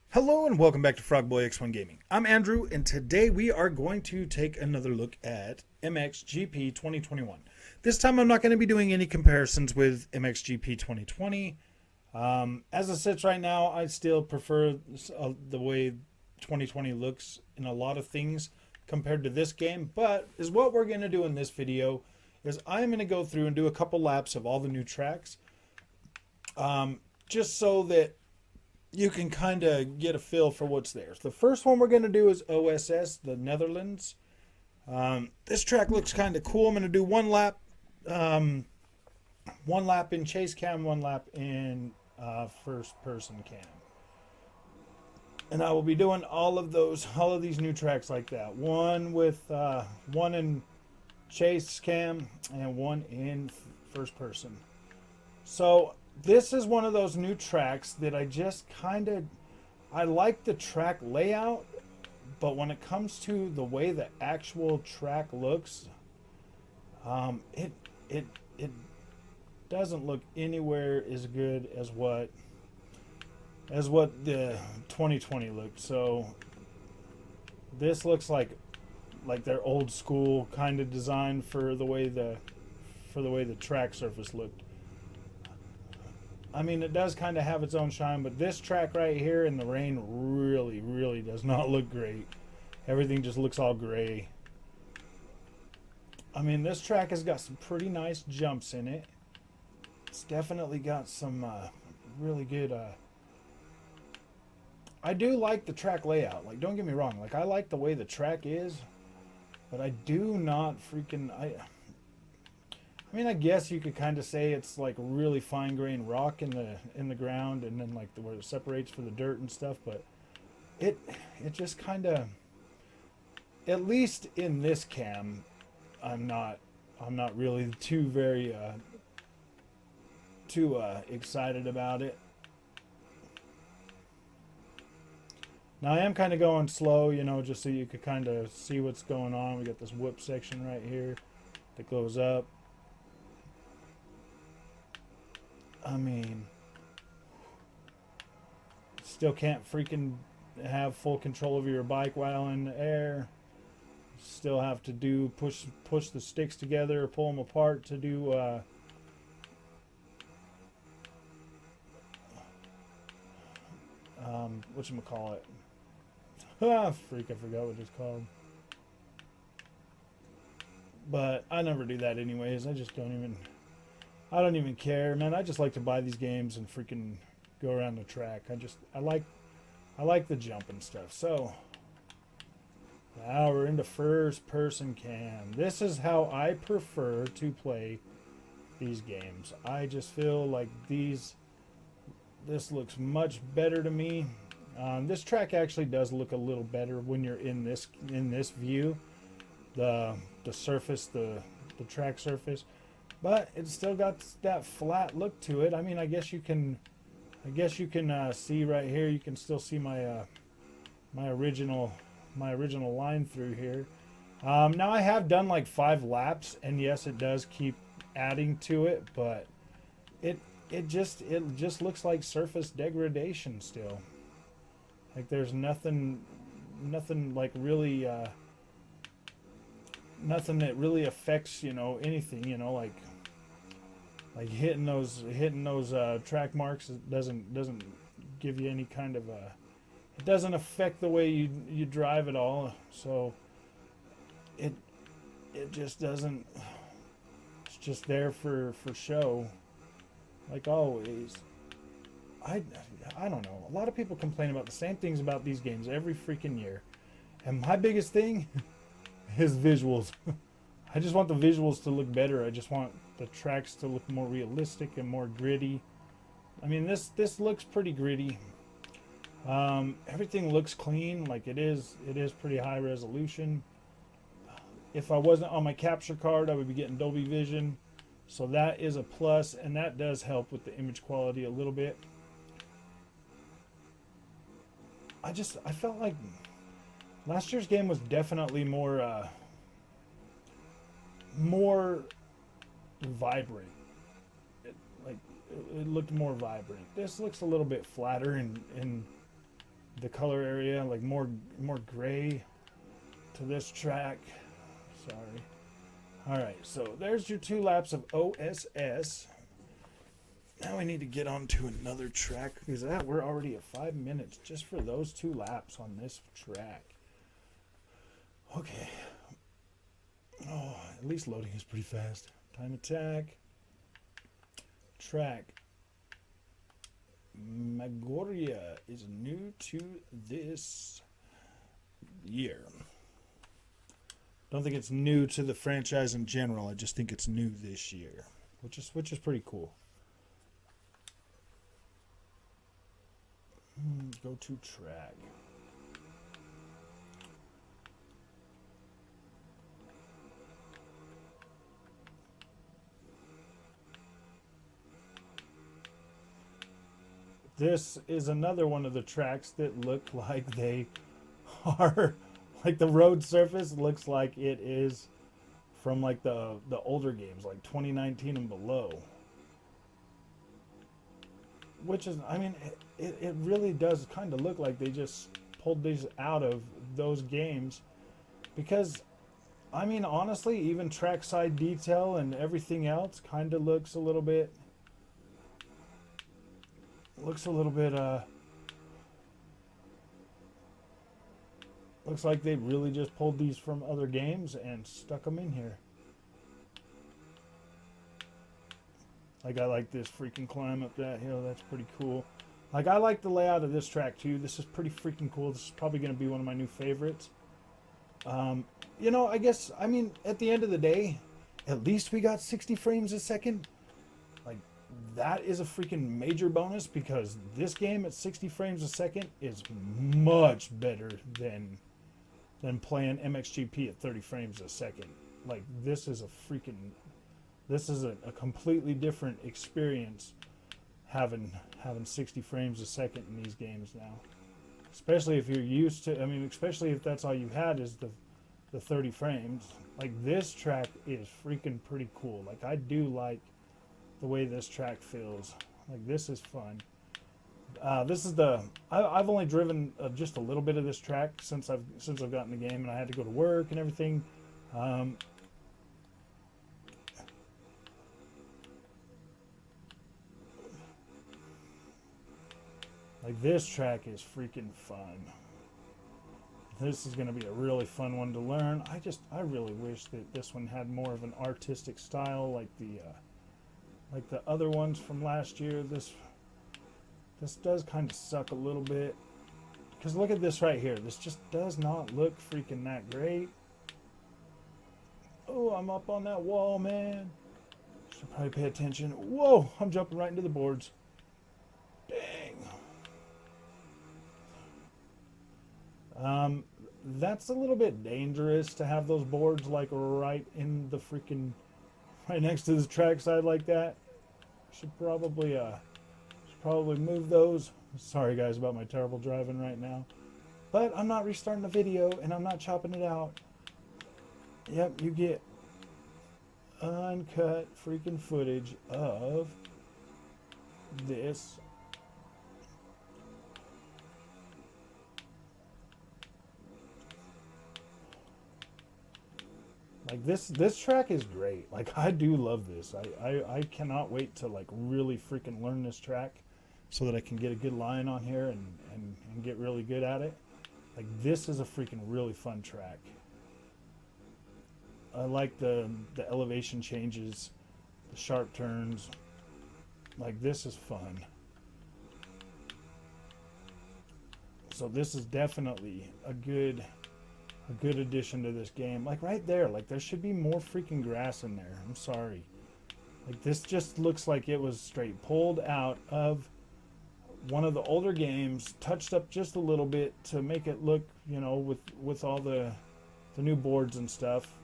Hello and welcome back to Frogboy X1 Gaming. I'm Andrew, and today we are going to take another look at MXGP 2021. This time I'm not going to be doing any comparisons with MXGP 2020. As it sits right now, I still prefer the way 2020 looks in a lot of things compared to this game, but is what we're going to do in this video is I'm going to go through and do a couple laps of all the new tracks, just so that you can kind of get a feel for what's there. The first one we're going to do is OSS, the Netherlands. This track looks kind of cool. I'm going to do one lap in chase cam, one lap in first person cam. And I will be doing all of these new tracks like that. One in chase cam and one in first person. So this is one of those new tracks that I just I like the track layout, but when it comes to the way the actual track looks, it doesn't look anywhere as good as what the 2020 looked. So this looks like their old school kind of design for the way the track surface looked. I mean, it does kind of have its own shine, but this track right here in the rain really, really does not look great. Everything just looks all gray. I mean, this track has got some pretty nice jumps in it. It's definitely got some really good... I do like the track layout. Like, don't get me wrong. Like, I like the way the track is, but I do not freaking... I mean, I guess you could kind of say it's like really fine-grained rock in the ground, and then like where it separates for the dirt and stuff. But it just kind of, at least in this cam, I'm not really too excited about it. Now I am kind of going slow, you know, just so you could kind of see what's going on. We got this whip section right here that goes up. I mean, still can't freaking have full control over your bike while in the air. Still have to push the sticks together or pull them apart to do whatchamacallit. Freak, I forgot what it's called. But I never do that anyways. I don't even care, man. I just like to buy these games and freaking go around the track. I like the jump and stuff. So now we're into first person cam. This is how I prefer to play these games. I just feel like this looks much better to me. This track actually does look a little better when you're in this view. The surface, the track surface. But it's still got that flat look to it. I mean, I guess you can see right here. You can still see my original line through here. Now I have done like 5 laps, and yes, it does keep adding to it, but it just looks like surface degradation still. Like there's nothing like really nothing that really affects, you know, anything, you know, like hitting those track marks. It doesn't give you any kind of it doesn't affect the way you drive at all. So it just doesn't. It's just there for show, like always. I don't know. A lot of people complain about the same things about these games every freaking year, and my biggest thing is visuals. I just want the visuals to look better. I just want the tracks to look more realistic and more gritty. I mean, this looks pretty gritty. Everything looks clean. Like it is pretty high resolution. If I wasn't on my capture card, I would be getting Dolby Vision, so that is a plus, and that does help with the image quality a little bit. I felt like last year's game was definitely more more vibrant. It looked more vibrant. This looks a little bit flatter in the color area, like more gray to this track. Sorry. All right, so there's your 2 laps of OSS. Now we need to get on to another track because we're already at 5 minutes just for those 2 laps on this track. Okay. Oh, at least loading is pretty fast. Time attack. Track. Maggiora is new to this year. Don't think it's new to the franchise in general. I just think it's new this year, which is pretty cool. Go to track. This is another one of the tracks that look like they are, like the road surface looks like it is from like the older games, like 2019 and below. Which is, I mean, it really does kind of look like they just pulled these out of those games. Because, I mean, honestly, even trackside detail and everything else kind of looks a little bit... Looks like they really just pulled these from other games and stuck them in here. Like, I like this freaking climb up that hill. That's pretty cool. Like, I like the layout of this track, too. This is pretty freaking cool. This is probably going to be one of my new favorites. You know, I guess, I mean, at the end of the day, at least we got 60 frames a second. Like, that is a freaking major bonus because this game at 60 frames a second is much better than playing MXGP at 30 frames a second. Like, this is a completely different experience having 60 frames a second in these games now. Especially if you're used to, I mean, especially if that's all you had is the 30 frames. Like, this track is freaking pretty cool. Like, I do like the way this track feels. Like, this is fun. This is I've only driven just a little bit of this track since I've gotten the game, and I had to go to work and everything. Like, this track is freaking fun. This is going to be a really fun one to learn. I really wish that this one had more of an artistic style like the other ones from last year. This does kind of suck a little bit. Because look at this right here. This just does not look freaking that great. Oh, I'm up on that wall, man. Should probably pay attention. Whoa, I'm jumping right into the boards. Dang. That's a little bit dangerous to have those boards like right in the freaking, right next to the trackside like that. Should probably move those. Sorry guys about my terrible driving right now. But I'm not restarting the video and I'm not chopping it out. Yep, you get uncut freaking footage of this. Like, this track is great. Like, I do love this. I cannot wait to like really freaking learn this track so that I can get a good line on here and get really good at it. Like, this is a freaking really fun track. I like the elevation changes, the sharp turns. Like, this is fun. So this is definitely a good addition to this game. Like, right there, like, there should be more freaking grass in there. I'm sorry. Like, this just looks like it was straight pulled out of one of the older games, touched up just a little bit to make it look, you know, with all the new boards and stuff,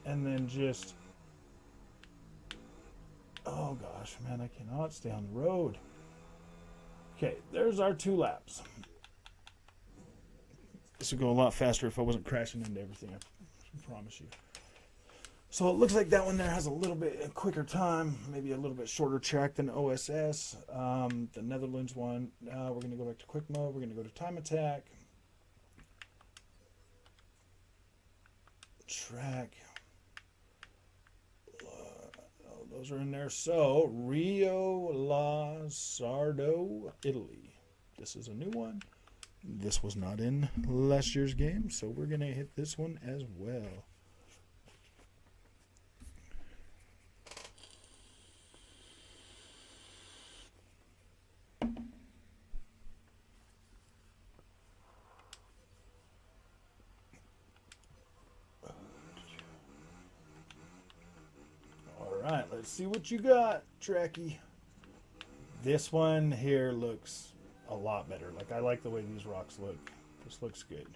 and then just, oh gosh, man, I cannot stay on the road. Okay, there's our 2 laps. This would go a lot faster if I wasn't crashing into everything, I promise you. So it looks like that one there has a little bit a quicker time, maybe a little bit shorter track than OSS. The Netherlands one, we're going to go back to quick mode. We're going to go to time attack. Track. Those are in there. So, Riola Sardo, Italy. This is a new one. This was not in last year's game, so we're going to hit this one as well. Alright, let's see what you got, Tracky. This one here looks a lot better. Like, I like the way these rocks look. This looks good.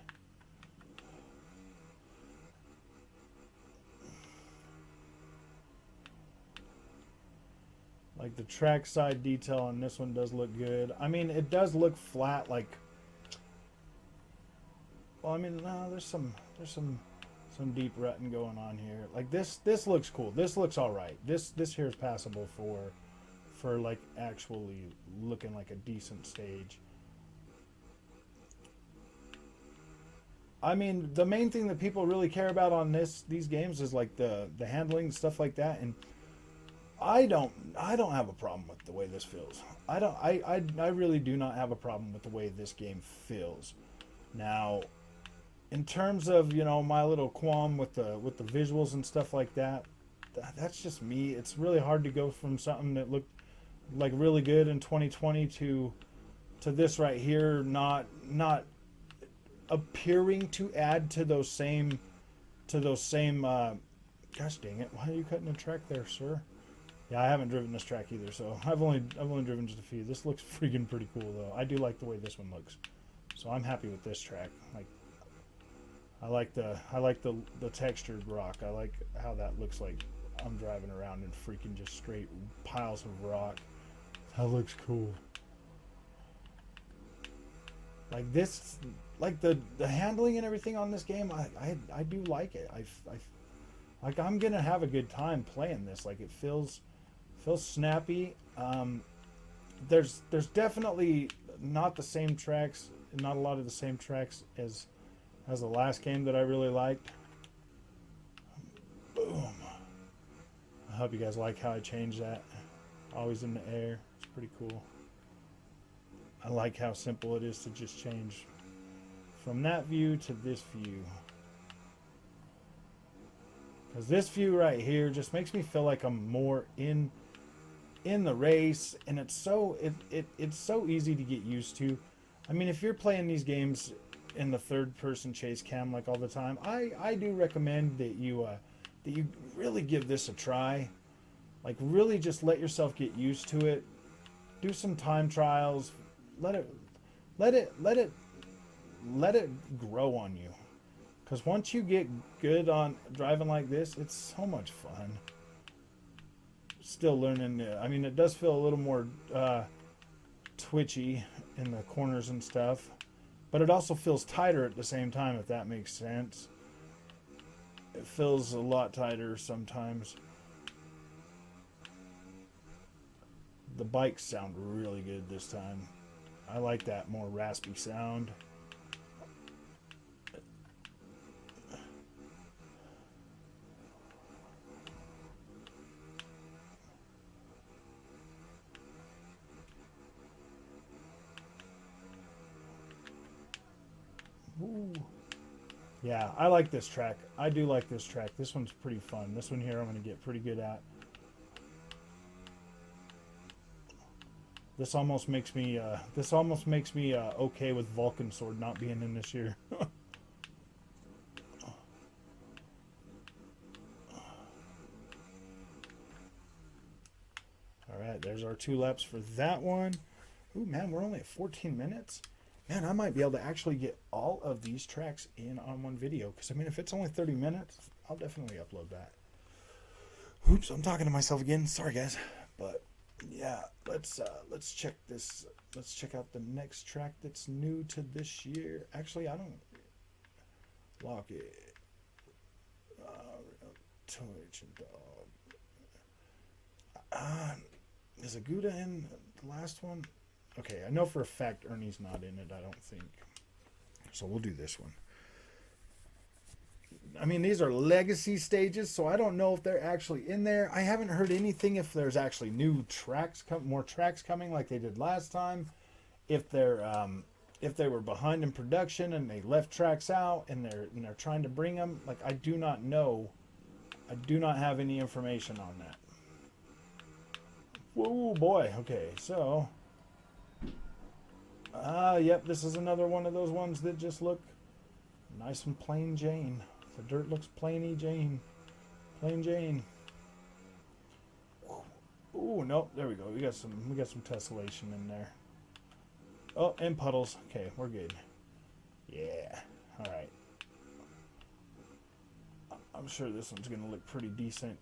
Like, the track side detail on this one does look good. I mean, it does look flat, like... Well, I mean, no, there's some deep rutting going on here. Like, this looks cool. This looks alright. This here is passable for like actually looking like a decent stage. I mean, the main thing that people really care about on these games is like the handling, stuff like that, and I don't have a problem with the way this feels. I really do not have a problem with the way this game feels. Now, in terms of, you know, my little qualm with the visuals and stuff like that, that's just me. It's really hard to go from something that looked like really good in 2020 to this right here not appearing to add to those same gosh dang it, why are you cutting the track there, sir? Yeah, I haven't driven this track either, so I've only driven just a few. This looks freaking pretty cool though. I do like the way this one looks, so I'm happy with this track. Like, I like the textured rock. I like how that looks like I'm driving around in freaking just straight piles of rock. That looks cool. Like this, like the handling and everything on this game, I do like it. Like, I'm gonna have a good time playing this. Like, it feels snappy. There's definitely not the same tracks, not a lot of the same tracks as the last game that I really liked. Boom. I hope you guys like how I changed that. Always in the air. It's pretty cool. I like how simple it is to just change from that view to this view. Because this view right here just makes me feel like I'm more in the race, and it's so easy to get used to. I mean, if you're playing these games in the third person chase cam like all the time, I do recommend that you really give this a try. Like, really just let yourself get used to it. Do some time trials. Let it grow on you. Because once you get good on driving like this, it's so much fun. Still learning. I mean, it does feel a little more twitchy in the corners and stuff. But it also feels tighter at the same time, if that makes sense. It feels a lot tighter sometimes. The bikes sound really good this time. I like that more raspy sound. Ooh. Yeah, I like this track. I do like this track. This one's pretty fun. This one here I'm going to get pretty good at. This almost makes me okay with Vulcan Sword not being in this year. Alright, there's our 2 laps for that one. Ooh, man, we're only at 14 minutes. Man, I might be able to actually get all of these tracks in on one video. Because, I mean, if it's only 30 minutes, I'll definitely upload that. Oops, I'm talking to myself again. Sorry, guys. But, yeah, let's check this. Let's check out the next track that's new to this year. Actually, I don't lock it. Toy Dog. Is Agueda in the last one? Okay, I know for a fact Ernie's not in it, I don't think. So we'll do this one. I mean, these are legacy stages, so I don't know if they're actually in there. I haven't heard anything if there's actually new tracks, more tracks coming like they did last time. If they were behind in production and they left tracks out and they're trying to bring them, like, I do not know. I do not have any information on that. Whoa, boy. Okay, so yep, this is another one of those ones that just look nice and plain Jane. The dirt looks plainy Jane. Plain Jane. Ooh, nope, there we go. We got some tessellation in there. Oh, and puddles. Okay, we're good. Yeah. All right. I'm sure this one's gonna look pretty decent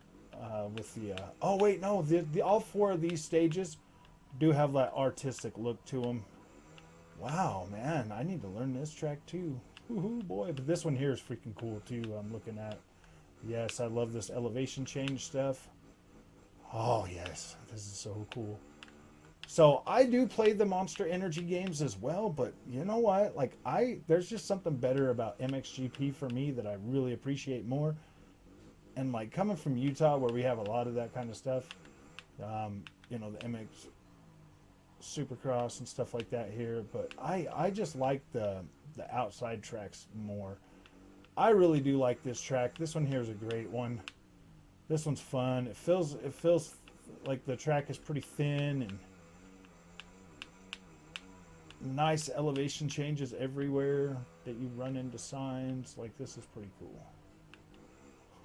with the. Oh wait, no. The all four of these stages do have that artistic look to them. Wow, man, I need to learn this track too. Woohoo, boy! But this one here is freaking cool too. I'm looking at. Yes, I love this elevation change stuff. Oh yes, this is so cool. So I do play the Monster Energy games as well, but you know what? Like there's just something better about MXGP for me that I really appreciate more. And like coming from Utah, where we have a lot of that kind of stuff, you know, the MX Supercross and stuff like that here. But I just like the outside tracks more. I really do like this track. This one here is a great one. This one's fun. It feels like the track is pretty thin and nice elevation changes everywhere that you run into signs. Like, this is pretty cool.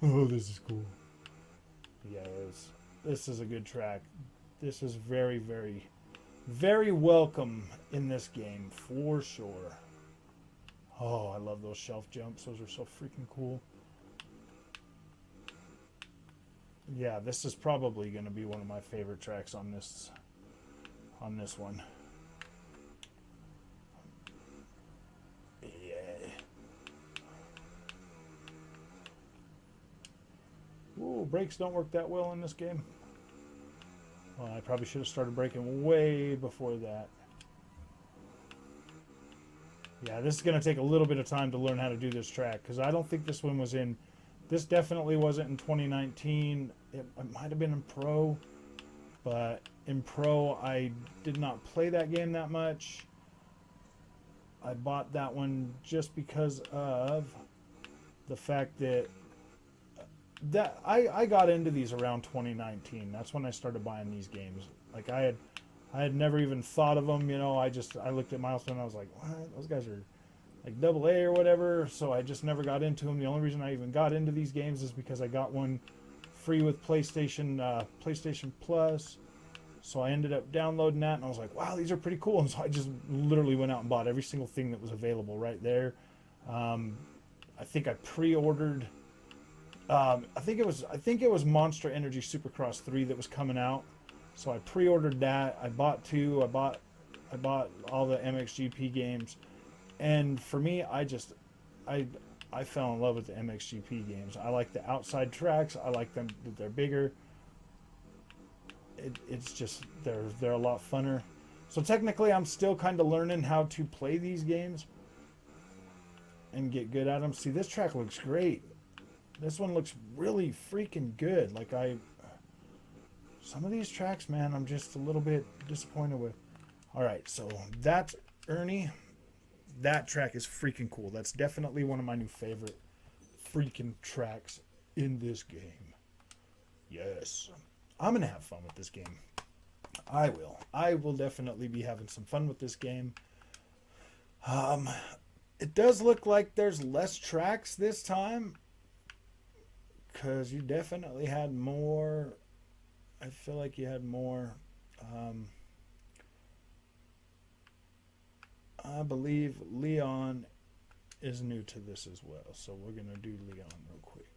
Oh, this is cool. Yes, this is a good track. This is very, very, very welcome in this game for sure. Oh, I love those shelf jumps. Those are so freaking cool. Yeah, this is probably going to be one of my favorite tracks on this one. Ooh, brakes don't work that well in this game. Well, I probably should have started braking way before that. Yeah, this is going to take a little bit of time to learn how to do this track, because I don't think this one was in... This definitely wasn't in 2019. It might have been in Pro, but in Pro I did not play that game that much. I bought that one just because of the fact that I got into these around 2019. That's when I started buying these games. Like I had never even thought of them, you know. I looked at Milestone and I was like, what? Those guys are like AA or whatever. So I just never got into them. The only reason I even got into these games is because I got one free with PlayStation Plus. So I ended up downloading that and I was like, wow, these are pretty cool. And so I just literally went out and bought every single thing that was available right there. I think I pre-ordered. I think it was Monster Energy Supercross 3 that was coming out. So I pre-ordered that. I bought two. I bought all the MXGP games. And for me, I fell in love with the MXGP games. I like the outside tracks. I like them that they're bigger. It's just they're a lot funner. So technically, I'm still kind of learning how to play these games and get good at them. See, this track looks great. This one looks really freaking good. Like some of these tracks, man, I'm just a little bit disappointed with. All right, so that's Ernée. That track is freaking cool. That's definitely one of my new favorite freaking tracks in this game. Yes. I'm going to have fun with this game. I will. I will definitely be having some fun with this game. It does look like there's less tracks this time, because you definitely had more. I feel like you had more. I believe Leon is new to this as well, so we're going to do Leon real quick.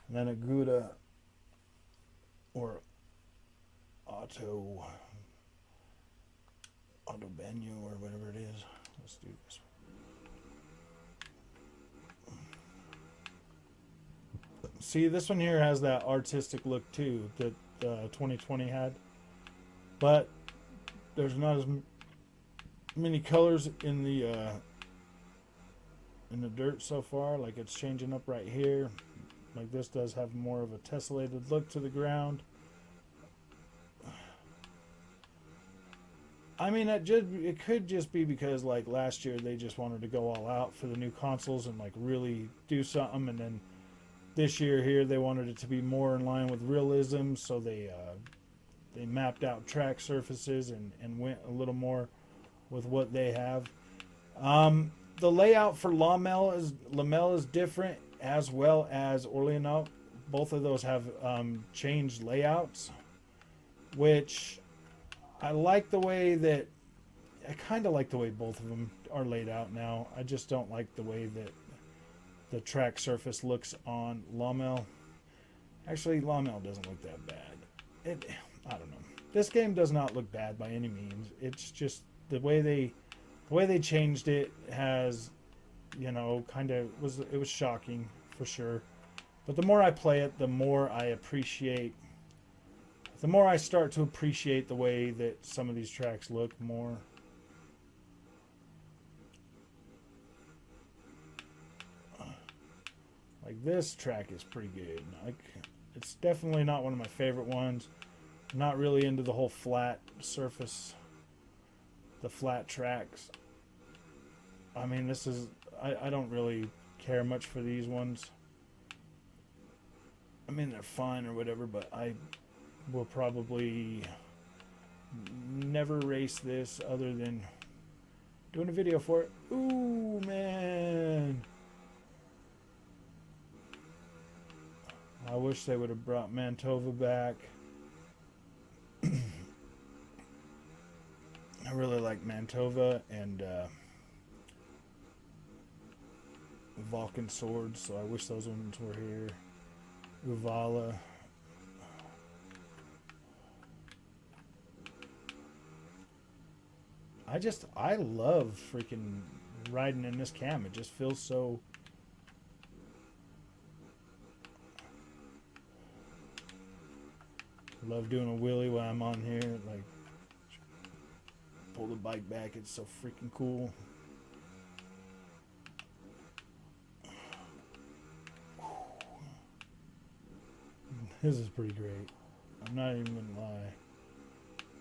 And then Agueda or Autobenu or whatever it is. Let's do this one. See, this one here has that artistic look too that 2020 had, but there's not as many colors in the dirt so far. Like, it's changing up right here. Like, this does have more of a tessellated look to the ground. I mean, it could just be because, like, last year they just wanted to go all out for the new consoles and, like, really do something, and then this year here they wanted it to be more in line with realism, so they mapped out track surfaces and went a little more with what they have. The layout for Lommel is different, as well as Orleanois. Both of those have changed layouts, which I like the way that I kind of like the way both of them are laid out now. I just don't like the way that the track surface looks on Lommel. Actually, Lommel doesn't look that bad. I don't know. This game does not look bad by any means. It's just the way they changed it has, you know, it was shocking for sure. But the more I play it, the more I start to appreciate the way that some of these tracks look more. Like, this track is pretty good. Like, it's definitely not one of my favorite ones. I'm not really into the whole flat surface, the flat tracks. I mean, I don't really care much for these ones. I mean, they're fine or whatever, but I will probably never race this other than doing a video for it. Ooh, man. I wish they would have brought Mantova back. I really like Mantova and Vulcan swords, so I wish those ones were here. Uvala. I love freaking riding in this cam. It just feels so... Love doing a wheelie while I'm on here. Like, pull the bike back. It's so freaking cool. This is pretty great. I'm not even gonna lie.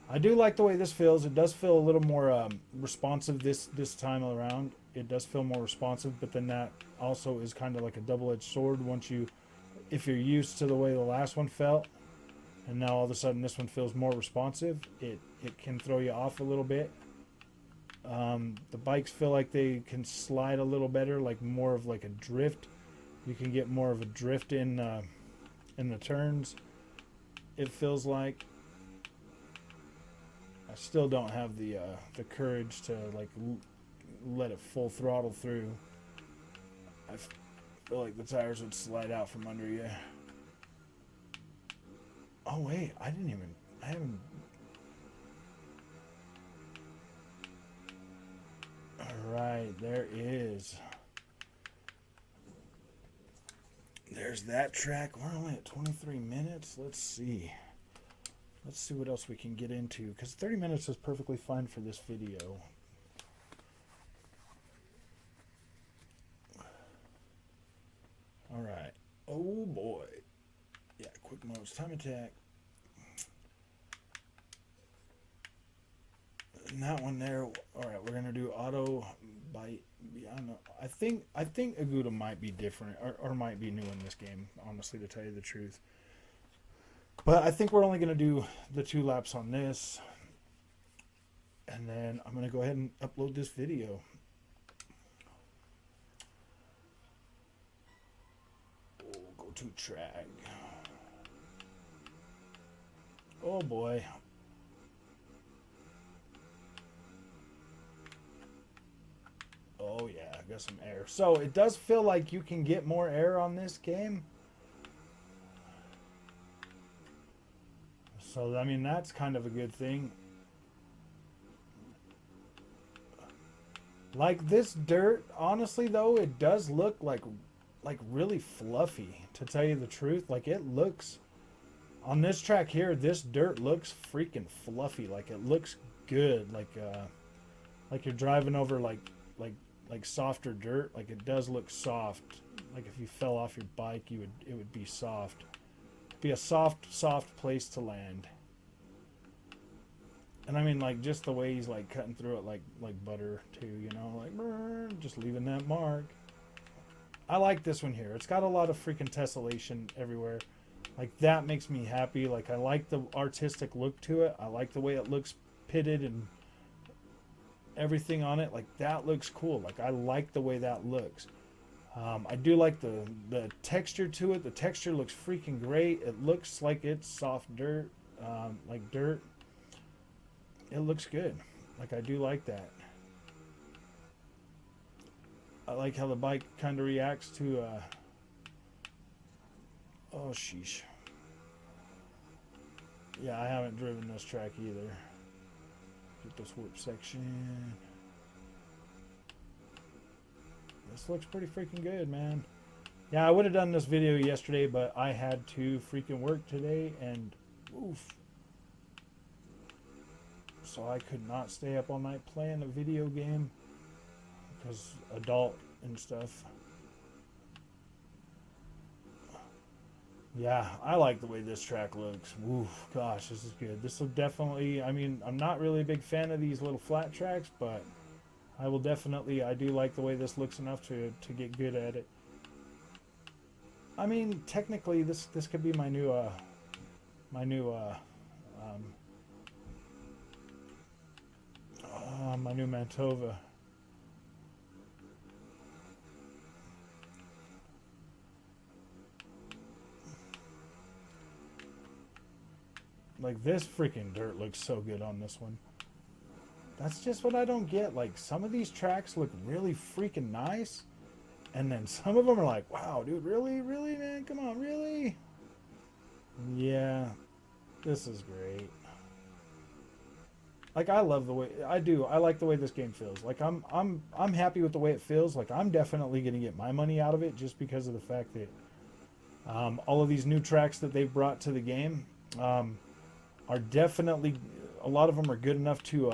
I do like the way this feels. It does feel a little more responsive this time around. It does feel more responsive, but then that also is kind of like a double-edged sword. If you're used to the way the last one felt, and now all of a sudden this one feels more responsive, it can throw you off a little bit. The bikes feel like they can slide a little better, like more of like a drift. You can get more of a drift in the turns. It feels like. I still don't have the courage to like let it full throttle through. I feel like the tires would slide out from under you. Oh wait, I haven't. Alright, there is. There's that track. We're only at 23 minutes. Let's see. Let's see what else we can get into, because 30 minutes is perfectly fine for this video. Alright. Oh boy. Yeah, quick modes, time attack. And that one there. Alright, we're gonna do auto bite. I don't know. I think Agueda might be different or might be new in this game, honestly, to tell you the truth. But I think we're only going to do the 2 laps on this. And then I'm going to go ahead and upload this video. Oh, go to track. Oh boy. Oh yeah, I got some air. So it does feel like you can get more air on this game. So, I mean, that's kind of a good thing. Like, this dirt, honestly, though, it does look like like really fluffy, to tell you the truth. Like it looks on this track here, this dirt looks freaking fluffy. Like it looks good. Like you're driving over like softer dirt. Like it does look soft. Like if you fell off your bike, it would be soft. Be a soft place to land. And I mean, like, just the way he's like cutting through it like butter too, you know, like brr, just leaving that mark. I like this one here. It's got a lot of freaking tessellation everywhere. Like that makes me happy. Like I like the artistic look to it. I like the way it looks pitted and everything on it. Like that looks cool. Like I like the way that looks. I do like the texture to it. The texture looks freaking great. It looks like it's soft dirt, like dirt. It looks good. Like I do like that. I like how the bike kind of reacts to oh sheesh. Yeah, I haven't driven this track either. Get this warp section. This looks pretty freaking good, man. Yeah, I would have done this video yesterday, but I had to freaking work today, and oof. So I could not stay up all night playing a video game because adult and stuff. Yeah, I like the way this track looks. Oof, gosh, this is good. This will definitely, I mean, I'm not really a big fan of these little flat tracks, but I will definitely, I do like the way this looks enough to get good at it. I mean, technically, this could be my new Mantova. Like this freaking dirt looks so good on this one. That's just what I don't get. Like some of these tracks look really freaking nice, and then some of them are like, wow, dude, really, man, come on, really? Yeah, this is great. Like I love the way I like the way this game feels. Like I'm happy with the way it feels. Like I'm definitely gonna get my money out of it just because of the fact that all of these new tracks that they've brought to the game are definitely, a lot of them are good enough to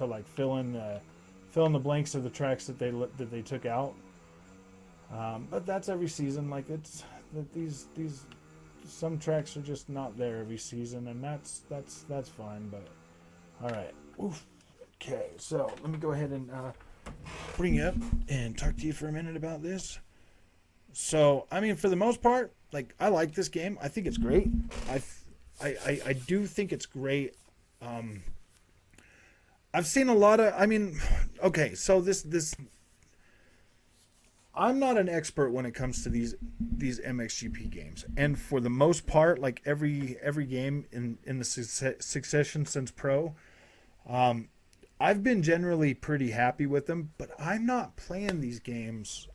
like fill in the blanks of the tracks that they took out. But that's every season. Like it's that these some tracks are just not there every season, and that's fine. But all right, oof. Okay, so let me go ahead and bring you up and talk to you for a minute about this. So I mean, for the most part, like I like this game. I think it's great. I do think it's great. I've seen a lot of, I mean, okay, so this I'm not an expert when it comes to these MXGP games, and for the most part, like every game in the succession since Pro, I've been generally pretty happy with them. But I'm not playing these games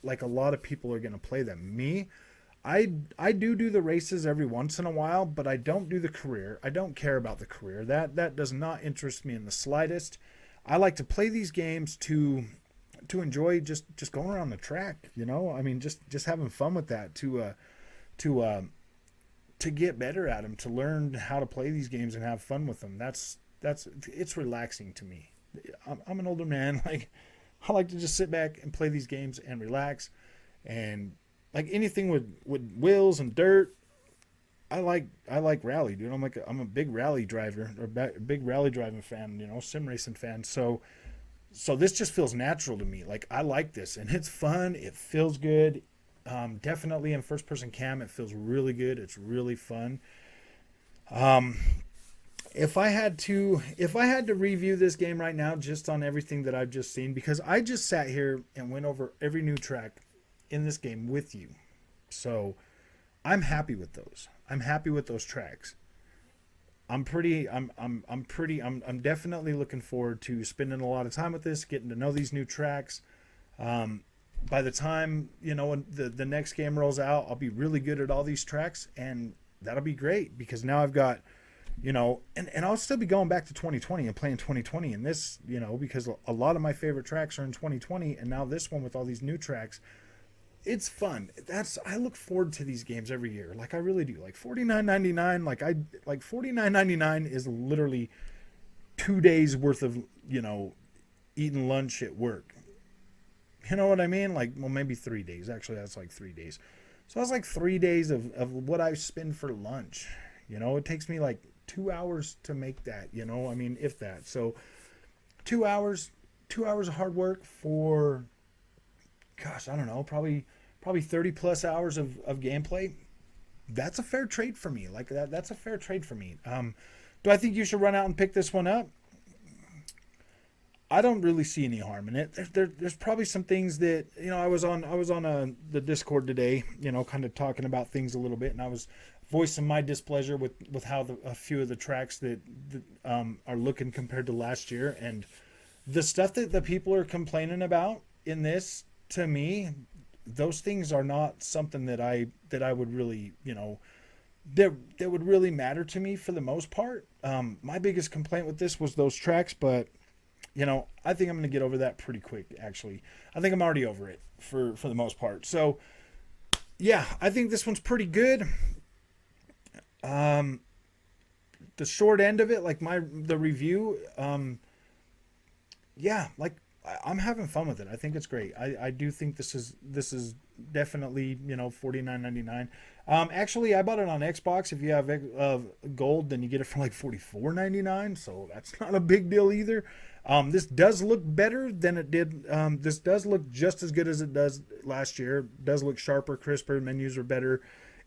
like a lot of people are going to play them. Me, I do the races every once in a while, but I don't do the career. I don't care about the career. That does not interest me in the slightest. I like to play these games to enjoy just going around the track, you know? I mean, just having fun with that, to get better at them, to learn how to play these games and have fun with them. It's relaxing to me. I'm an older man. Like, I like to just sit back and play these games and relax. And like anything with wheels and dirt, I like rally, dude. I'm a big rally driver, or big rally driving fan, you know, sim racing fan. So this just feels natural to me. Like I like this, and it's fun. It feels good. Definitely in first person cam, it feels really good. It's really fun. If I had to review this game right now, just on everything that I've just seen, because I just sat here and went over every new track in this game with you, so I'm happy with those. I'm happy with those tracks. I'm definitely looking forward to spending a lot of time with this, getting to know these new tracks. By the time, you know, when the next game rolls out, I'll be really good at all these tracks, and that'll be great because now I've got and I'll still be going back to 2020 and playing 2020 in this, because a lot of my favorite tracks are in 2020, and now this one with all these new tracks, it's fun. I look forward to these games every year. Like I really do. Like $49.99. Like $49.99 is literally 2 days worth of eating lunch at work. You know what I mean? Like, well, maybe 3 days. Actually, that's like 3 days. So that's like 3 days of what I spend for lunch. It takes me like 2 hours to make that. I mean, if that. So 2 hours of hard work for, gosh, I don't know, probably 30 plus hours of gameplay. That's a fair trade for me. Like that's a fair trade for me. Do I think you should run out and pick this one up? I don't really see any harm in it. There's probably some things that I was on the Discord today, kind of talking about things a little bit, and I was voicing my displeasure with how a few of the tracks that are looking compared to last year, and the stuff that the people are complaining about in this, to me, those things are not something that I would really that would really matter to me for the most part. My biggest complaint with this was those tracks, but I think I'm going to get over that pretty quick, actually. I think I'm already over it for the most part. So, yeah, I think this one's pretty good. The short end of it, like the review, yeah, like I'm having fun with it. I think it's great. I do think this is definitely, $49.99. Actually, I bought it on Xbox. If you have gold, then you get it for like $44.99. So that's not a big deal either. This does look better than it did. This does look just as good as it does last year. It does look sharper, crisper. Menus are better.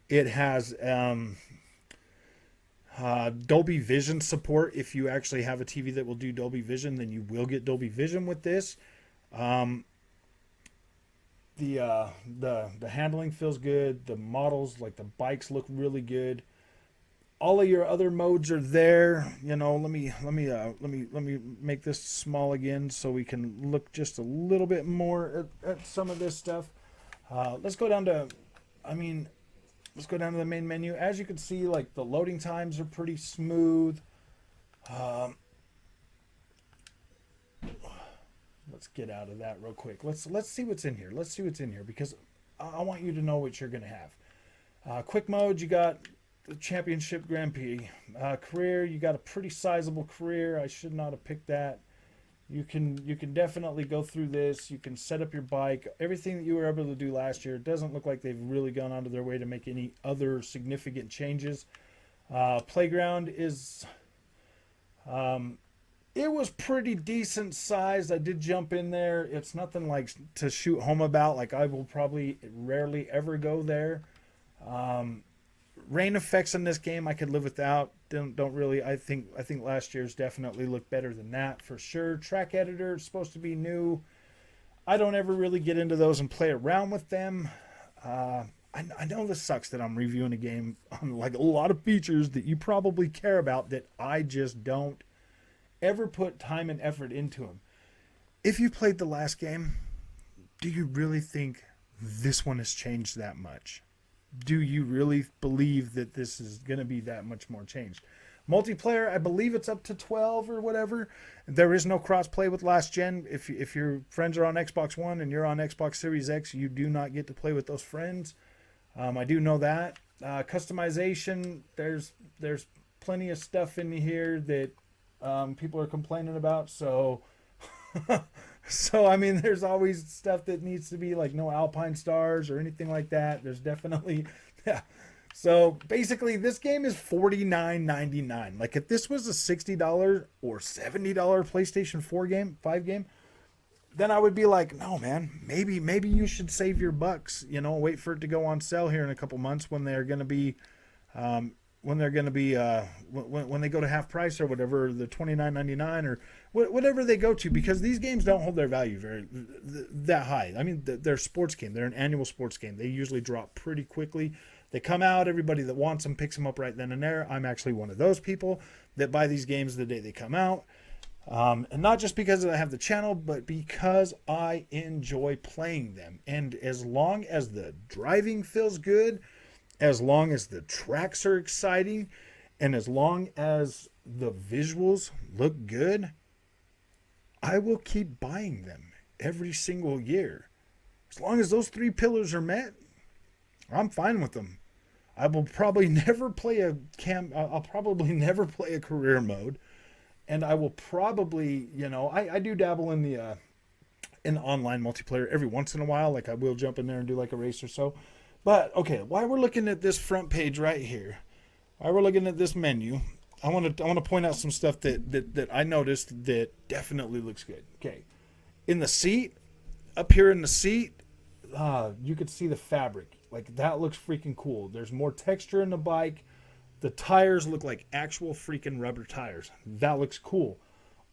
It has Dolby Vision support. If you actually have a TV that will do Dolby Vision, then you will get Dolby Vision with this. The handling feels good. The models, like the bikes, look really good. All of your other modes are there. Let me make this small again so we can look just a little bit more at some of this stuff. Let's go down to the main menu. As you can see, like the loading times are pretty smooth. Let's get out of that real quick. Let's see what's in here. Let's see what's in here, because I want you to know what you're going to have. Quick mode, you got the Championship Grand Prix. Career, you got a pretty sizable career. I should not have picked that. You can definitely go through this. You can set up your bike. Everything that you were able to do last year. It doesn't look like they've really gone out of their way to make any other significant changes. Playground is... it was pretty decent sized. I did jump in there. It's nothing like to shoot home about. Like I will probably rarely ever go there. Rain effects in this game I could live without. Don't really. I think last year's definitely looked better than that for sure. Track editor is supposed to be new. I don't ever really get into those and play around with them. I know this sucks that I'm reviewing a game on like a lot of features that you probably care about that I just don't ever put time and effort into them. If you played the last game, do you really think this one has changed that much? Do you really believe that this is going to be that much more changed? Multiplayer, I believe it's up to 12 or whatever. There is no cross-play with last gen. If your friends are on Xbox One and you're on Xbox Series X, you do not get to play with those friends. I do know that. Customization, there's plenty of stuff in here that people are complaining about. So, there's always stuff that needs to be like no Alpine stars or anything like that. There's definitely, yeah. So basically, this game is $49.99. Like if this was a $60 or $70 PlayStation 5 game, then I would be like, no, man, maybe you should save your bucks. Wait for it to go on sale here in a couple months when they're going to be. When they go to half price or whatever, the $29.99 or whatever they go to, because these games don't hold their value that high. I mean, they're sports game. They're an annual sports game. They usually drop pretty quickly. They come out. Everybody that wants them picks them up right then and there. I'm actually one of those people that buy these games the day they come out. And not just because I have the channel, but because I enjoy playing them. And as long as the driving feels good, as long as the tracks are exciting, And as long as the visuals look good, I will keep buying them every single year. As long as those three pillars are met, I'm fine with them. I will probably never play I'll probably never play a career mode, and I will probably, I do dabble in online multiplayer every once in a while. Like I will jump in there and do like a race or so. But okay, while we're looking at this front page right here, while we're looking at this menu, I want to point out some stuff that I noticed that definitely looks good. Okay, in the seat, up here in the seat, you could see the fabric. Like that looks freaking cool. There's more texture in the bike. The tires look like actual freaking rubber tires. That looks cool.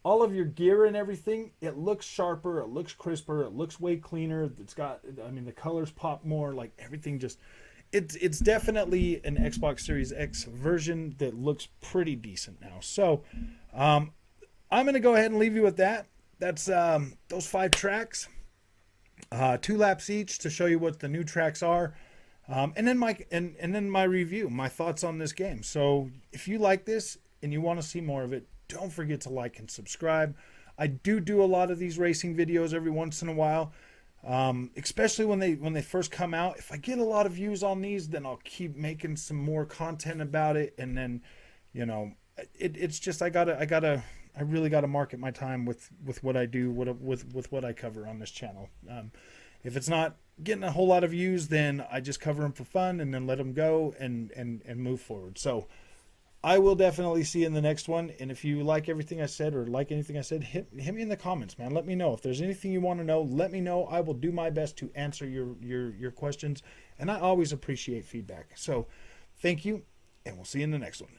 All of your gear and everything, it looks sharper, it looks crisper, it looks way cleaner. The colors pop more. Like everything just, it's definitely an Xbox Series X version that looks pretty decent now. So, I'm gonna go ahead and leave you with that. That's those 5 tracks. 2 laps each to show you what the new tracks are, and then my review, my thoughts on this game. So if you like this and you want to see more of it, don't forget to like and subscribe. I do a lot of these racing videos every once in a while, especially when they first come out. If I get a lot of views on these, then I'll keep making some more content about it, and then it's just I really got to market my time with what I do, with what I cover on this channel. If it's not getting a whole lot of views, then I just cover them for fun and then let them go and move forward. So I will definitely see you in the next one. And if you like everything I said or like anything I said, hit me in the comments, man. Let me know. If there's anything you want to know, let me know. I will do my best to answer your questions. And I always appreciate feedback. So thank you, and we'll see you in the next one.